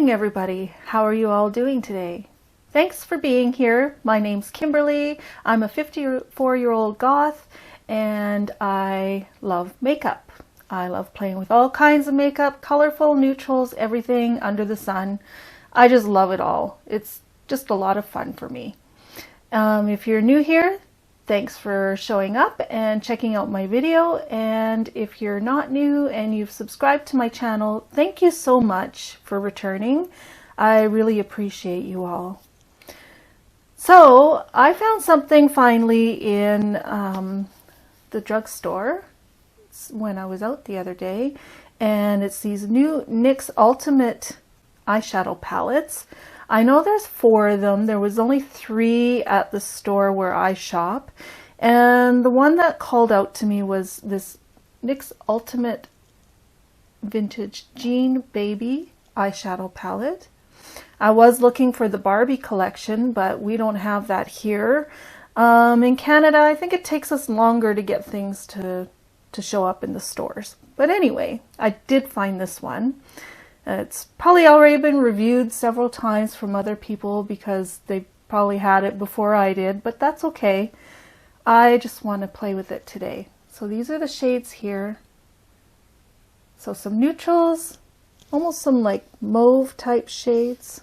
morning, everybody. How are you all doing today? Thanks for being here. My name's Kimberly. I'm a 54-year-old goth and I love makeup. I love playing with all kinds of makeup, colorful, neutrals, everything under the sun. I just love it all. It's just a lot of fun for me. If you're new here, thanks for showing up and checking out my video. And if you're not new and you've subscribed to my channel, thank you so much for returning. I really appreciate you all. So I found something finally in the drugstore when I was out the other day, and it's these new NYX Ultimate eyeshadow palettes. I know there's 4 of them. There was only 3 at the store where I shop. And the one that called out to me was this NYX Ultimate Vintage Jean Baby eyeshadow palette. I was looking for the Barbie collection, but we don't have that here. In Canada, I think it takes us longer to get things to show up in the stores. But anyway, I did find this one. It's probably already been reviewed several times from other people because they probably had it before I did, but that's okay. I just want to play with it today. So these are the shades here. So some neutrals, almost some like mauve type shades.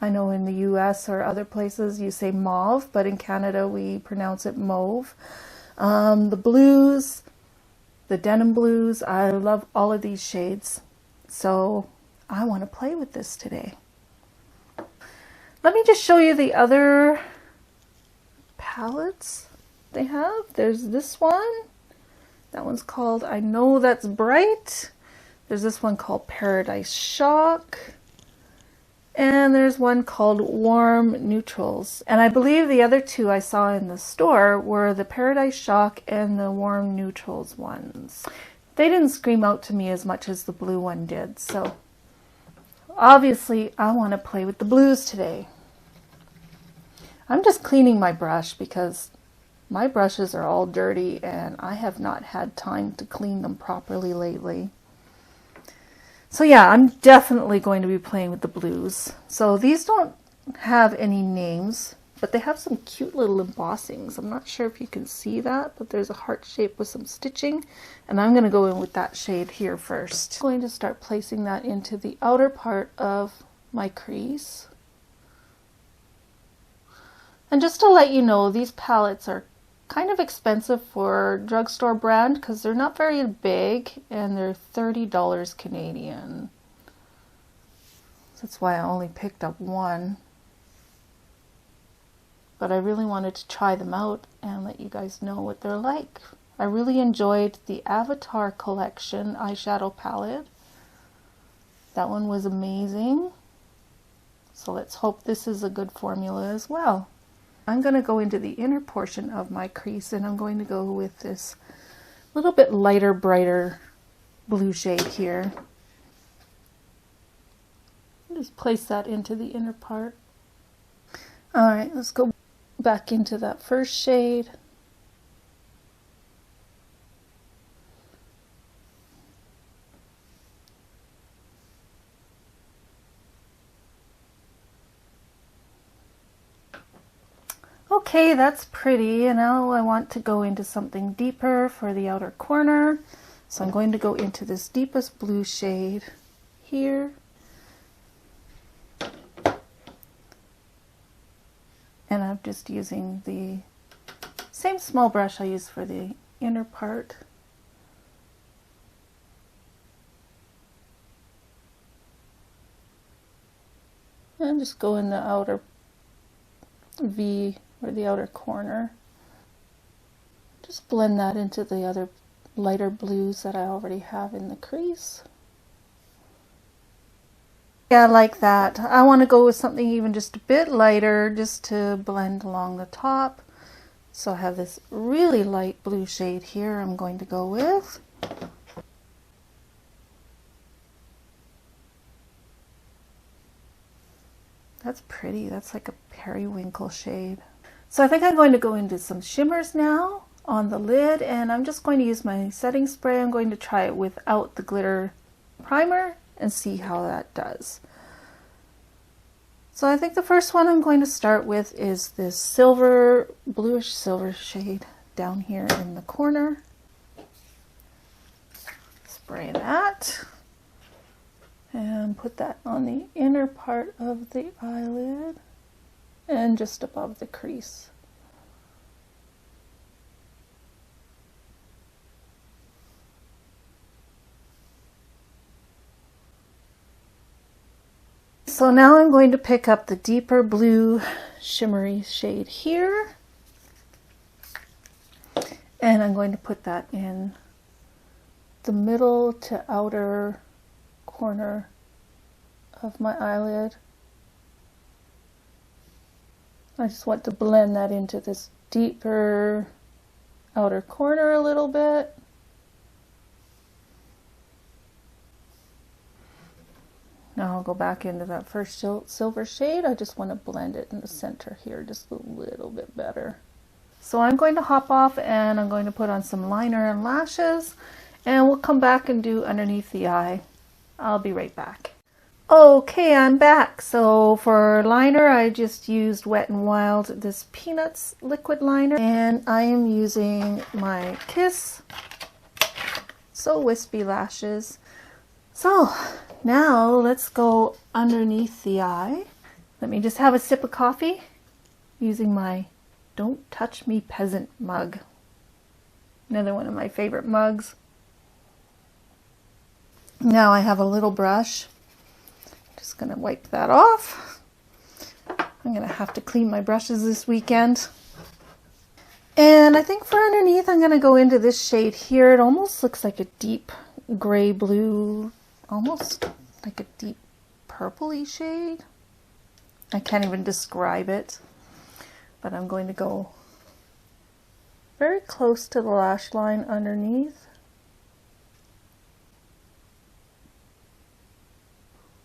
I know in the US or other places you say mauve, but in Canada we pronounce it mauve. The blues, the denim blues, I love all of these shades. So I want to play with this today. Let me just show you the other palettes they have. There's this one. That one's called I Know That's Bright. There's this one called Paradise Shock. And there's one called Warm Neutrals. And I believe the other 2 I saw in the store were the Paradise Shock and the Warm Neutrals ones. They didn't scream out to me as much as the blue one did, so obviously I want to play with the blues today. I'm just cleaning my brush because my brushes are all dirty and I have not had time to clean them properly lately. So yeah, I'm definitely going to be playing with the blues. So these don't have any names, but they have some cute little embossings. I'm not sure if you can see that, but there's a heart shape with some stitching, and I'm going to go in with that shade here first. I'm going to start placing that into the outer part of my crease. And just to let you know, these palettes are kind of expensive for drugstore brand because they're not very big and they're $30 Canadian. That's why I only picked up one. But I really wanted to try them out and let you guys know what they're like. I really enjoyed the Avatar collection eyeshadow palette. That one was amazing. So let's hope this is a good formula as well. I'm going to go into the inner portion of my crease and I'm going to go with this little bit lighter, brighter blue shade here. Just place that into the inner part. Alright, let's go back into that first shade. Okay, that's pretty, and now I want to go into something deeper for the outer corner. So I'm going to go into this deepest blue shade here. And I'm just using the same small brush I used for the inner part. And just go in the outer V or the outer corner. Just blend that into the other lighter blues that I already have in the crease. Yeah, like that. I want to go with something even just a bit lighter just to blend along the top. So I have this really light blue shade here I'm going to go with. That's pretty. That's like a periwinkle shade. So I think I'm going to go into some shimmers now on the lid, and I'm just going to use my setting spray. I'm going to try it without the glitter primer and see how that does. So I think the first one I'm going to start with is this silver, bluish silver shade down here in the corner. Spray that and put that on the inner part of the eyelid and just above the crease. So now I'm going to pick up the deeper blue shimmery shade here, and I'm going to put that in the middle to outer corner of my eyelid. I just want to blend that into this deeper outer corner a little bit. Now I'll go back into that first silver shade. I just want to blend it in the center here just a little bit better. So I'm going to hop off and I'm going to put on some liner and lashes, and we'll come back and do underneath the eye. I'll be right back. Okay, I'm back. So for liner, I just used Wet n Wild, this Peanuts liquid liner, and I am using my Kiss So Wispy lashes. So now let's go underneath the eye. Let me just have a sip of coffee using my Don't Touch Me Peasant mug. Another one of my favorite mugs. Now I have a little brush. Just gonna wipe that off. I'm gonna have to clean my brushes this weekend. And I think for underneath I'm gonna go into this shade here. It almost looks like a deep gray blue, almost like a deep purpley shade. I can't even describe it, but I'm going to go very close to the lash line underneath.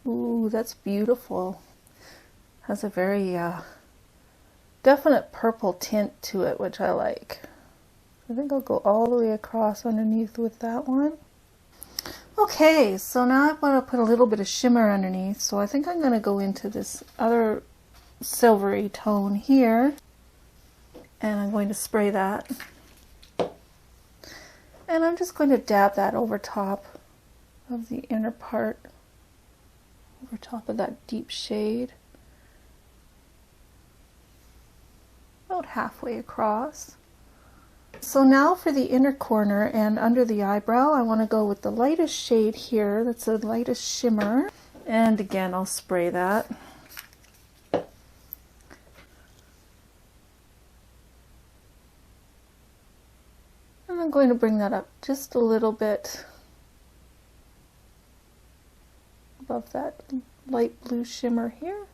Ooh, that's beautiful. Has a very definite purple tint to it, which I like. I think I'll go all the way across underneath with that one. Okay, so now I want to put a little bit of shimmer underneath, so I think I'm going to go into this other silvery tone here, and I'm going to spray that. And I'm just going to dab that over top of the inner part, over top of that deep shade, about halfway across. So now for the inner corner and under the eyebrow, I want to go with the lightest shade here. That's the lightest shimmer. And again, I'll spray that. And I'm going to bring that up just a little bit above that light blue shimmer here.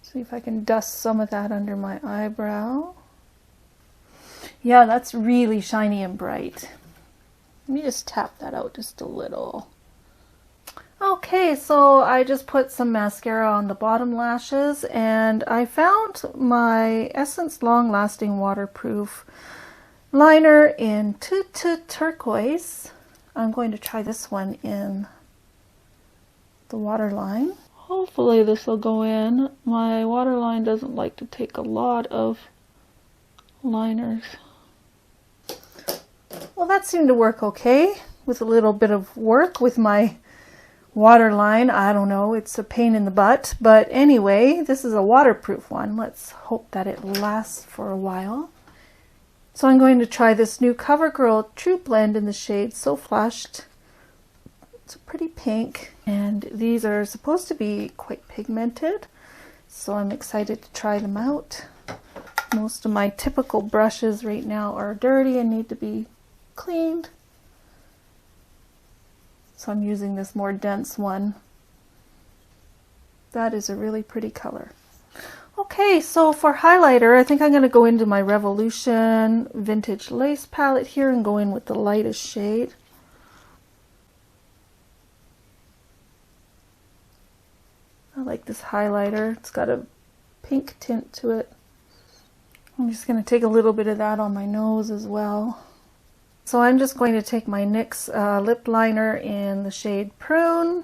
See if I can dust some of that under my eyebrow. Yeah, that's really shiny and bright. Let me just tap that out just a little. Okay, so I just put some mascara on the bottom lashes, and I found my Essence Long Lasting Waterproof liner in Turquoise. I'm going to try this one in the waterline. Hopefully this will go in. My waterline doesn't like to take a lot of liners. Well, that seemed to work okay with a little bit of work with my waterline. I don't know, it's a pain in the butt. But anyway, this is a waterproof one. Let's hope that it lasts for a while. So I'm going to try this new CoverGirl True Blend in the shade So Flushed. It's a pretty pink, and these are supposed to be quite pigmented, so I'm excited to try them out. Most of my typical brushes right now are dirty and need to be cleaned, so I'm using this more dense one. That is a really pretty color. Okay, so for highlighter, I think I'm going to go into my Revolution Vintage Lace palette here and go in with the lightest shade. I like this highlighter. It's got a pink tint to it. I'm just going to take a little bit of that on my nose as well. So I'm just going to take my NYX lip liner in the shade Prune.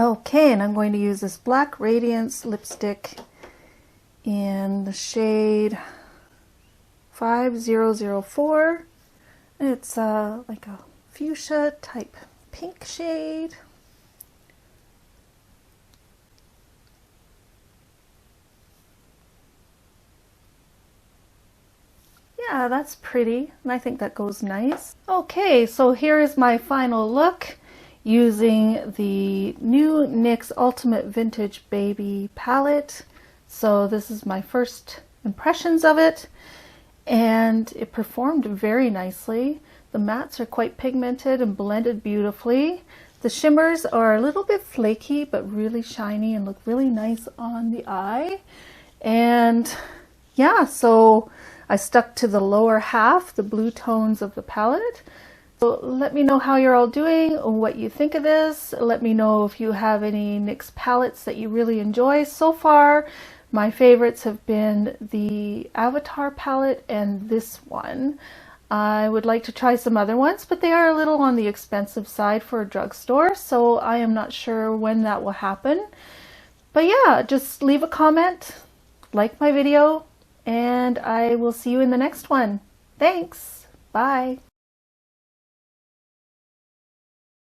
Okay, and I'm going to use this Black Radiance lipstick in the shade 5004. It's like a fuchsia type pink shade. Yeah, that's pretty, and I think that goes nice. Okay, so here is my final look using the new NYX Ultimate Vintage Baby palette. So this is my first impressions of it, and it performed very nicely. The mattes are quite pigmented and blended beautifully. The shimmers are a little bit flaky, but really shiny and look really nice on the eye. And yeah, so I stuck to the lower half, the blue tones of the palette. So let me know how you're all doing, what you think of this. Let me know if you have any NYX palettes that you really enjoy. So far, my favorites have been the Avatar palette and this one. I would like to try some other ones, but they are a little on the expensive side for a drugstore, so I am not sure when that will happen. But yeah, just leave a comment, like my video, and I will see you in the next one. Thanks. Bye.